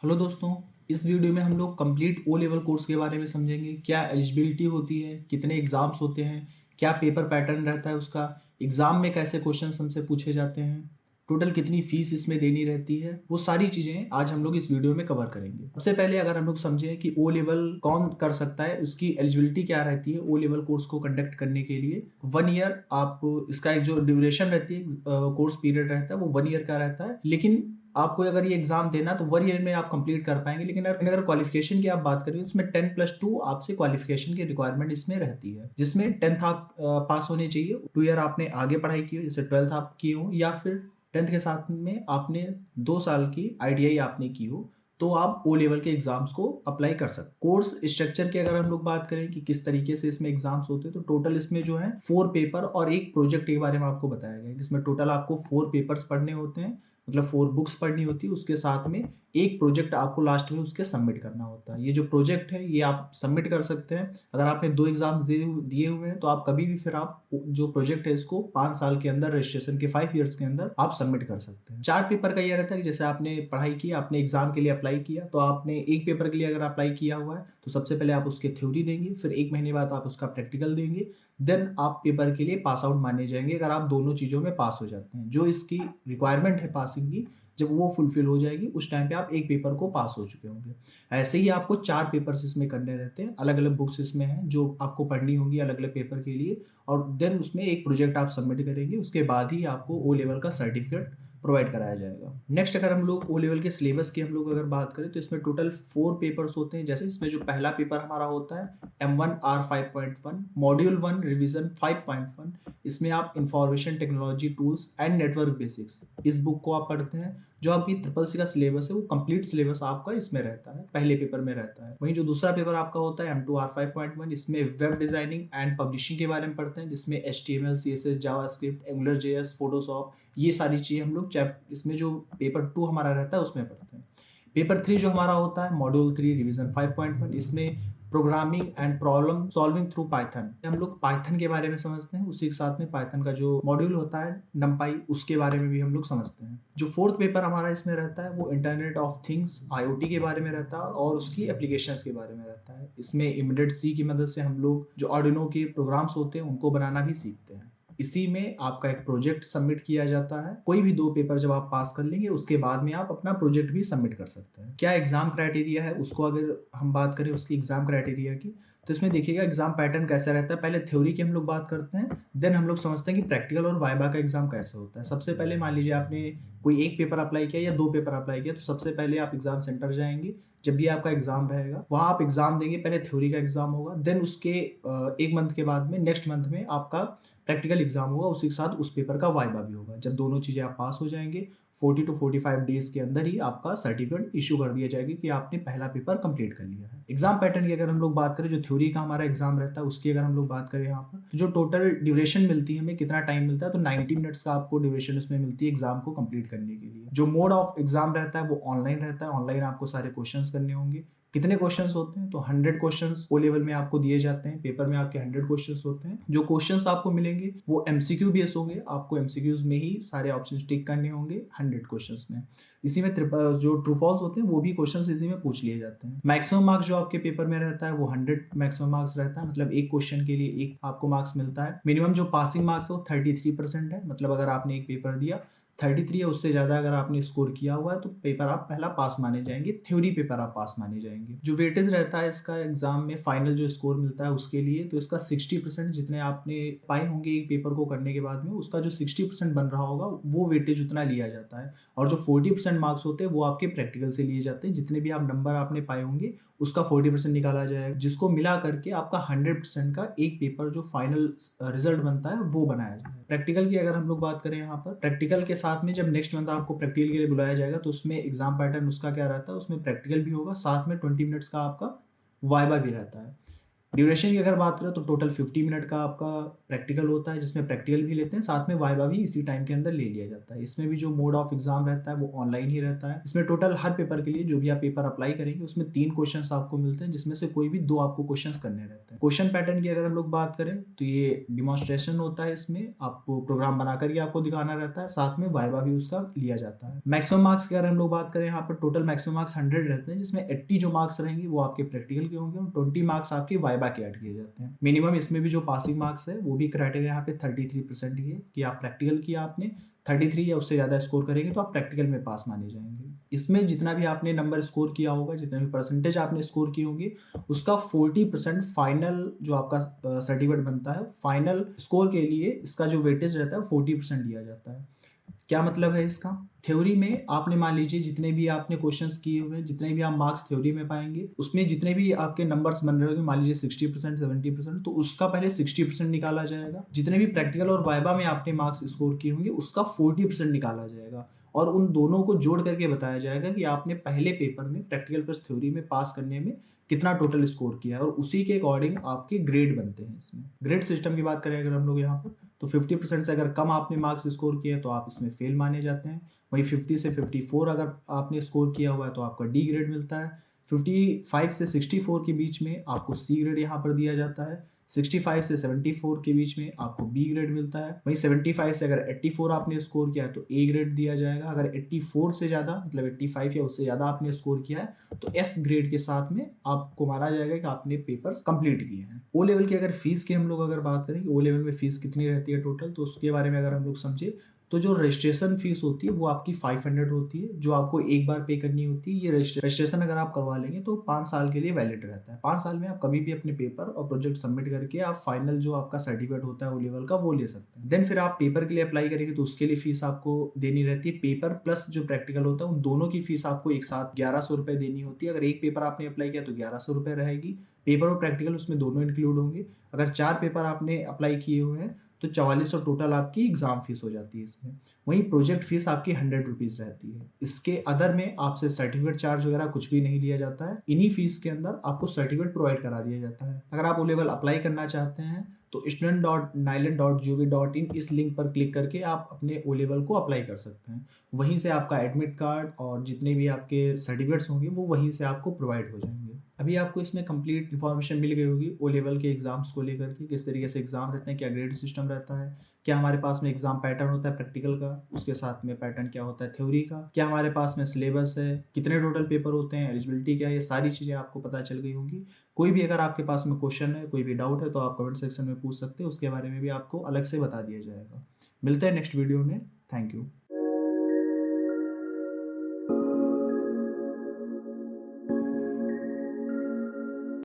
Hello दोस्तों। इस video में हम लोग कंप्लीट ओ लेवल कोर्स के बारे में समझेंगे। क्या एलिजिबिलिटी होती है, कितने एग्ज़ाम्स होते हैं, क्या पेपर पैटर्न रहता है उसका, एग्ज़ाम में कैसे क्वेश्चंस हमसे पूछे जाते हैं, टोटल कितनी फ़ीस इसमें देनी रहती है, वो सारी चीज़ें आज हम लोग इस वीडियो में कवर करेंगे। सबसे पहले अगर हम लोग समझें कि ओ लेवल कौन कर सकता है, उसकी एलिजिबिलिटी क्या रहती है ओ लेवल कोर्स को कंडक्ट करने के लिए। 1 ईयर आप इसका एक जो ड्यूरेशन रहती है, कोर्स पीरियड रहता है वो 1 ईयर का रहता है। लेकिन आपको अगर ये एग्जाम देना तो 1 ईयर में आप कंप्लीट कर पाएंगे। लेकिन अगर क्वालिफिकेशन की आप बात करें तो उसमें 10+2 आपसे क्वालिफिकेशन की रिक्वायरमेंट इसमें रहती है, जिसमें 10th आप पास होने चाहिए। 2 ईयर आपने आगे पढ़ाई की हो, जैसे 12th आप किए हो, या फिर 10th के साथ में आपने 2 साल की आईटीआई आपने की हो, तो आप ओ लेवल के एग्जाम्स को अप्लाई कर सकते। कोर्स स्ट्रक्चर की अगर हम लोग बात करें कि किस तरीके से इसमें एग्जाम्स होते हैं, तो टोटल इसमें जो है 4 पेपर और एक प्रोजेक्ट के बारे में आपको बताया गया है, जिसमें टोटल आपको 4 पेपर्स पढ़ने होते हैं, मतलब 4 बुक्स पढ़नी होती है। उसके साथ में एक प्रोजेक्ट आपको लास्ट में उसके सबमिट करना होता है। ये जो प्रोजेक्ट है ये आप सबमिट कर सकते हैं। अगर आपने 2 एग्जाम्स दिए हुए हैं तो आप कभी भी फिर आप जो प्रोजेक्ट है इसको 5 साल के अंदर, रजिस्ट्रेशन के 5 इयर्स के अंदर आप सबमिट कर सकते हैं। 4 पेपर का ये रहता है कि जैसे आपने पढ़ाई की, आपने एग्जाम के लिए अप्लाई किया, तो आपने एक पेपर के लिए अगर अप्लाई किया हुआ है तो सबसे पहले आप उसके थ्योरी देंगे, फिर 1 महीने बाद आप उसका प्रैक्टिकल देंगे, देन आप पेपर के लिए पास आउट माने जाएंगे अगर आप दोनों चीज़ों में पास हो जाते हैं। जो इसकी रिक्वायरमेंट है पासिंग की, जब वो फुलफिल हो जाएगी उस टाइम पे आप एक पेपर को पास हो चुके होंगे। ऐसे ही आपको 4 पेपर्स इसमें करने रहते हैं। अलग-अलग बुक्स इसमें हैं जो आपको पढ़नी होंगी अलग-अलग पेपर के लिए, और देन उसमें एक प्रोजेक्ट आप सबमिट करेंगे। उसके बाद ही आपको ओ लेवल का सर्टिफिकेट प्रोवाइड कराया जाएगा। नेक्स्ट अगर हम लोग ओ लेवल के सिलेबस की हम लोग अगर बात करें तो इसमें टोटल 4 पेपर्स होते हैं। जैसे इसमें जो पहला पेपर हमारा होता है M1R 5.1 मॉड्यूल 1 रिवीजन 5.1। इसमें आप information technology tools and network basics इस बुक को आप पढ़ते हैं। जो आपकी ट्रिपल सी का सिलेबस है वो कंप्लीट सिलेबस आपका इसमें रहता है, पहले पेपर में रहता है। वहीं जो दूसरा पेपर आपका होता है M2R 5.1, इसमें वेब डिजाइनिंग एंड पब्लिशिंग के बारे में पढ़ते हैं, जिसमें HTML CSS JavaScript angular JS Photoshop ये सारी चीज़ें हम लोग इसमें जो पेपर 2 हमारा रहता है उसमें पढ़ते हैं। पेपर 3 जो हमारा होता है मॉड्यूल 3 रिवीजन 5.1, इसमें programming and problem solving through Python, हम लोग पाइथन के बारे में समझते हैं। उसी के साथ में पाइथन का जो मॉड्यूल होता है नमपाई, उसके बारे में भी हम लोग समझते हैं। जो फोर्थ पेपर हमारा इसमें रहता है वो इंटरनेट ऑफ थिंग्स IoT के बारे में रहता है और उसकी एप्लीकेशंस के बारे में रहता है। इसमें एम्बेडेड सी की मदद से हम लोग जो आर्डिनो के प्रोग्राम्स होते हैं उनको बनाना भी सीखते हैं। इसी में आपका एक प्रोजेक्ट सबमिट किया जाता है। कोई भी 2 पेपर जब आप पास कर लेंगे उसके बाद में आप अपना प्रोजेक्ट भी सबमिट कर सकते हैं। क्या एग्जाम क्राइटेरिया है उसको अगर हम बात करें उसकी एग्जाम क्राइटेरिया की, तो इसमें देखिएगा एग्जाम पैटर्न कैसा रहता है। पहले थ्योरी की हम लोग बात करते हैं, देन हम लोग समझते हैं कि प्रैक्टिकल और वाइवा का एग्जाम कैसे होता है। सबसे पहले मान लीजिए आपने कोई एक पेपर अप्लाई किया या 2 पेपर अप्लाई किया, तो सबसे पहले आप एग्जाम सेंटर जाएंगे। जब भी आपका एग्जाम रहेगा वहाँ आप एग्जाम देंगे। पहले थ्योरी का एग्जाम होगा, देन उसके 1 मंथ के बाद में नेक्स्ट मंथ में आपका प्रैक्टिकल एग्जाम होगा, उसी के साथ उस पेपर का वाइवा भी होगा। जब दोनों चीज़ें आप पास हो जाएंगे 40 टू 45 डेज के अंदर ही आपका सर्टिफिकेट इशू कर दिया जाएगा कि आपने पहला पेपर कंप्लीट कर लिया है। एग्जाम पैटर्न की अगर हम लोग बात करें, जो थ्योरी का हमारा एग्जाम रहता है उसकी अगर हम लोग बात करें यहाँ पर, तो जो टोटल ड्यूरेशन मिलती है हमें, कितना टाइम मिलता है, तो 90 मिनट्स का आपको ड्यूरेशन उसमें मिलती है एग्जाम को कंप्लीट करने के लिए। जो मोड ऑफ एग्जाम रहता है वो ऑनलाइन रहता है। ऑनलाइन आपको सारे क्वेश्चंस करने होंगे। कितने क्वेश्चंस होते हैं, तो 100 क्वेश्चंस ओ लेवल में आपको दिए जाते हैं। पेपर में आपके 100 क्वेश्चंस होते हैं। जो क्वेश्चंस आपको मिलेंगे वो MCQ बेस होंगे। आपको MCQs में ही सारे ऑप्शंस टिक करने होंगे 100 क्वेश्चंस में। इसी में जो ट्रू फॉल्स होते हैं वो भी क्वेश्चंस इसी में पूछ लिए जाते हैं। मैक्सिमम मार्क्स जो आपके पेपर में रहता है वो 100 मैक्सिमम मार्क्स रहता है, मतलब एक क्वेश्चन के लिए एक आपको मार्क्स मिलता है। मिनिमम जो पासिंग मार्क्स है वो 33% है, मतलब अगर आपने एक पेपर दिया 33 या उससे ज़्यादा अगर आपने स्कोर किया हुआ है तो पेपर आप पहला पास माने जाएंगे, थ्योरी पेपर आप पास माने जाएंगे। जो वेटेज रहता है इसका एग्जाम में फाइनल जो स्कोर मिलता है उसके लिए, तो इसका 60% जितने आपने पाए होंगे एक पेपर को करने के बाद में, उसका जो 60% बन रहा होगा वो वेटेज उतना लिया जाता है। और जो 40% मार्क्स होते हैं वो आपके प्रैक्टिकल से लिए जाते हैं। जितने भी आप नंबर आपने पाए होंगे उसका 40% निकाला जाएगा, जिसको मिला करके आपका 100% का एक पेपर जो फाइनल रिजल्ट बनता है वो बनाया जाएगा। प्रैक्टिकल की अगर हम लोग बात करें यहाँ पर, प्रैक्टिकल के साथ में जब नेक्स्ट मंथ आपको प्रैक्टिकल के लिए बुलाया जाएगा तो उसमें एग्जाम पैटर्न उसका क्या रहता है, उसमें प्रैक्टिकल भी होगा, साथ में 20 मिनट्स का आपका वाइवा भी रहता है। ड्यूरेशन की अगर बात करें तो टोटल 50 मिनट का आपका प्रैक्टिकल होता है, जिसमें प्रैक्टिकल भी लेते हैं, साथ में वाइवा भी इसी टाइम के अंदर ले लिया जाता है। इसमें भी जो मोड ऑफ एग्जाम रहता है वो ऑनलाइन ही रहता है। इसमें टोटल हर पेपर के लिए जो भी आप पेपर अप्लाई करेंगे उसमें 3 क्वेश्चंस आपको मिलते हैं, जिसमें से कोई भी 2 आपको क्वेश्चंस करने रहते हैं। क्वेश्चन पैटर्न की अगर हम लोग बात करें तो ये डिमॉन्स्ट्रेशन होता है, इसमें आपको प्रोग्राम बना करके आपको दिखाना रहता है, साथ में वाइवा भी उसका लिया जाता है। मैक्सिमम मार्क्स की अगर हम लोग बात करें, यहाँ पर टोटल मैक्सिमम मार्क्स 100 रहते हैं, जिसमें 80 जो मार्क्स रहेंगे वो आपके प्रैक्टिकल के होंगे और 20 मार्क्स आपके वाइवा के ऐड किए जाते हैं। मिनिमम इसमें भी जो पासिंग मार्क्स है वो भी क्राइटेरिया यहाँ पे 33% ही है कि आप प्रैक्टिकल किया आपने 33 या उससे ज़्यादा स्कोर करेंगे तो आप प्रैक्टिकल में पास माने जाएंगे। इसमें जितना भी आपने नंबर स्कोर किया होगा, जितना भी परसेंटेज आपने स्कोर किए होंगे, उसका 40% फाइनल जो आपका सर्टिफिकेट बनता है, फाइनल स्कोर के लिए इसका जो वेटेज रहता है 40% दिया जाता है। क्या मतलब है इसका? थ्योरी में आपने मान लीजिए जितने भी आपने क्वेश्चंस किए हुए हैं, जितने भी आप मार्क्स थ्योरी में पाएंगे, उसमें जितने भी आपके नंबर्स बन रहे होंगे, मान लीजिए 60% 70%, तो उसका पहले 60% निकाला जाएगा। जितने भी प्रैक्टिकल और वाइवा में आपने मार्क्स स्कोर किए होंगे उसका 40% निकाला जाएगा और उन दोनों को जोड़ करके बताया जाएगा कि आपने पहले पेपर में प्रैक्टिकल प्लस थ्योरी में पास करने में कितना टोटल स्कोर किया है और उसी के अकॉर्डिंग आपके ग्रेड बनते हैं। इसमें ग्रेड सिस्टम की बात करें अगर हम लोग यहाँ पर, तो 50% से अगर कम आपने मार्क्स स्कोर किया तो आप इसमें फेल माने जाते हैं। वहीं 50 से 54 अगर आपने स्कोर किया हुआ है तो आपका डी ग्रेड मिलता है। 55 से 64 के बीच में आपको सी ग्रेड यहाँ पर दिया जाता है। 65 से 74 के बीच में आपको बी ग्रेड मिलता है। वहीं 75 से अगर 84 आपने स्कोर किया है तो ए ग्रेड दिया जाएगा। अगर 84 से ज़्यादा मतलब 85 या उससे ज़्यादा आपने स्कोर किया है तो एस ग्रेड के साथ में आपको माना जाएगा कि आपने पेपर्स कंप्लीट किए हैं। ओ लेवल की अगर फीस की हम लोग अगर बात करें कि ओ लेवल में फीस कितनी रहती है टोटल, तो उसके बारे में अगर हम लोग समझे तो जो रजिस्ट्रेशन फीस होती है वो आपकी 500 होती है, जो आपको एक बार पे करनी होती है। ये रजिस्ट्रेशन अगर आप करवा लेंगे तो 5 साल के लिए वैलिड रहता है। 5 साल में आप कभी भी अपने पेपर और प्रोजेक्ट सबमिट करके आप फाइनल जो आपका सर्टिफिकेट होता है वो लेवल का वो ले सकते हैं। देन फिर आप पेपर के लिए अप्लाई करेंगे तो उसके लिए फीस आपको देनी रहती है। पेपर प्लस जो प्रैक्टिकल होता है उन दोनों की फीस आपको एक साथ 1100 रुपये देनी होती है। अगर एक पेपर आपने अप्लाई किया तो 1100 रुपये रहेगी। पेपर और प्रैक्टिकल उसमें दोनों इंक्लूड होंगे। अगर 4 पेपर आपने अप्लाई किए हुए हैं तो 4400 टोटल आपकी एग्जाम फीस हो जाती है इसमें। वहीं प्रोजेक्ट फीस आपकी 100 रुपीज़ रहती है। इसके अदर में आपसे सर्टिफिकेट चार्ज वगैरह कुछ भी नहीं लिया जाता है। इन्हीं फीस के अंदर आपको सर्टिफिकेट प्रोवाइड करा दिया जाता है। अगर आप ओ लेवल अप्लाई करना चाहते हैं तो student.nilet.gov.in इस लिंक पर क्लिक करके आप अपने ओ लेवल को अप्लाई कर सकते हैं। वहीं से आपका एडमिट कार्ड और जितने भी आपके सर्टिफिकेट्स होंगे वो वहीं से आपको प्रोवाइड हो जाएंगे। अभी आपको इसमें कंप्लीट इन्फॉर्मेशन मिल गई होगी ओ लेवल के एग्जाम्स को लेकर के, किस तरीके से एग्जाम रहते हैं, क्या ग्रेड सिस्टम रहता है, क्या हमारे पास में एग्जाम पैटर्न होता है प्रैक्टिकल का, उसके साथ में पैटर्न क्या होता है थ्योरी का, क्या हमारे पास में सिलेबस है, कितने टोटल पेपर होते हैं, एलिजिबिलिटी क्या है, ये सारी चीज़ें आपको पता चल गई होंगी। कोई भी अगर आपके पास में क्वेश्चन है, कोई भी डाउट है तो आप कमेंट सेक्शन में पूछ सकते हैं, उसके बारे में भी आपको अलग से बता दिया जाएगा। मिलते हैं नेक्स्ट वीडियो में। Thank you.